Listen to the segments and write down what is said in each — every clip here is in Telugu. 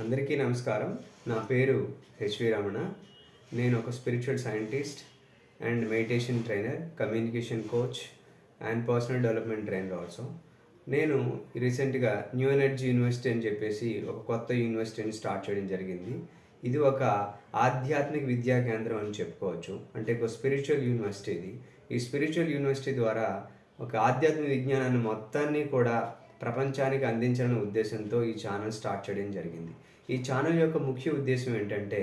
అందరికీ నమస్కారం. నా పేరు హెచ్వి రమణ. నేను ఒక spiritual scientist and meditation trainer, communication coach and personal development trainer also. నేను రీసెంట్గా న్యూ ఎనర్జీ యూనివర్సిటీ అని చెప్పేసి ఒక కొత్త యూనివర్సిటీని స్టార్ట్ చేయడం జరిగింది. ఇది ఒక ఆధ్యాత్మిక విద్యా కేంద్రం అని చెప్పుకోవచ్చు. అంటే ఒక స్పిరిచువల్ యూనివర్సిటీ ఇది. ఈ స్పిరిచువల్ యూనివర్సిటీ ద్వారా ఒక ఆధ్యాత్మిక విజ్ఞానాన్ని మొత్తాన్ని కూడా ప్రపంచానికి అందించాలనే ఉద్దేశంతో ఈ ఛానల్ స్టార్ట్ చేయడం జరిగింది. ఈ ఛానల్ యొక్క ముఖ్య ఉద్దేశం ఏంటంటే,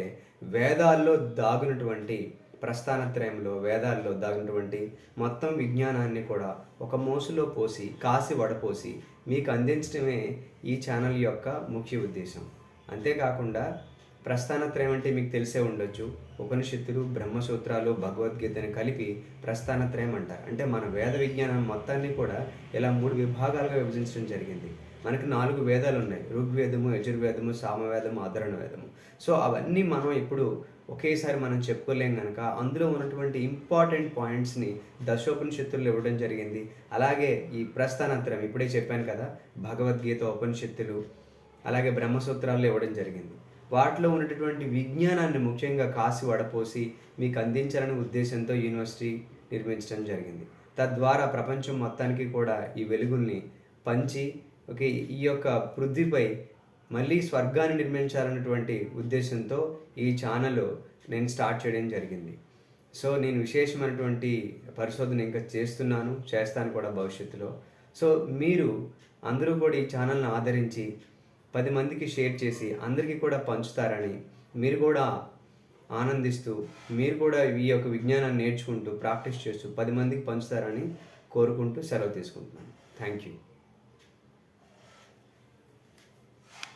వేదాల్లో దాగినటువంటి ప్రస్థానత్రయంలో వేదాల్లో దాగినటువంటి మొత్తం విజ్ఞానాన్ని కూడా ఒక మోసులో పోసి కాసి వడపోసి మీకు అందించడమే ఈ ఛానల్ యొక్క ముఖ్య ఉద్దేశం. అంతేకాకుండా ప్రస్థానత్రయం అంటే మీకు తెలిసే ఉండొచ్చు. ఉపనిషత్తులు, బ్రహ్మసూత్రాలు, భగవద్గీతని కలిపి ప్రస్థానత్రయం అంటారు. అంటే మన వేద విజ్ఞానం మొత్తాన్ని కూడా ఇలా 3 విభాగాలుగా విభజించడం జరిగింది. మనకి 4 వేదాలు ఉన్నాయి: ఋగ్వేదము, యజుర్వేదము, సామవేదము, అధర్వణ వేదము. సో అవన్నీ మనం ఇప్పుడు ఒకేసారి మనం చెప్పుకోలేం కనుక అందులో ఉన్నటువంటి ఇంపార్టెంట్ పాయింట్స్ని దశోపనిషత్తుల్లో ఇవ్వడం జరిగింది. అలాగే ఈ ప్రస్థానత్రయం ఇప్పుడే చెప్పాను కదా, భగవద్గీత, ఉపనిషత్తులు, అలాగే బ్రహ్మసూత్రాల్లో ఇవ్వడం జరిగింది. వాటిలో ఉన్నటువంటి విజ్ఞానాన్ని ముఖ్యంగా కాసి వడపోసి మీకు అందించాలనే ఉద్దేశంతో యూనివర్సిటీ నిర్మించడం జరిగింది. తద్వారా ప్రపంచం మొత్తానికి కూడా ఈ వెలుగుల్ని పంచి ఈ యొక్క పృథ్వీపై మళ్ళీ స్వర్గాన్ని నిర్మించాలన్నటువంటి ఉద్దేశంతో ఈ ఛానల్ నేను స్టార్ట్ చేయడం జరిగింది. సో నేను విశేషమైనటువంటి పరిశోధన ఇంకా చేస్తాను కూడా భవిష్యత్తులో. సో మీరు అందరూ కూడా ఈ ఛానల్ని ఆదరించి 10 మందికి షేర్ చేసి అందరికీ కూడా పంచుతారని, మీరు కూడా ఆనందిస్తూ మీరు కూడా ఈ యొక్క విజ్ఞానాన్ని నేర్చుకుంటూ ప్రాక్టీస్ చేస్తూ 10 మందికి పంచుతారని కోరుకుంటూ సెలవు తీసుకుంటున్నాను. Thank you.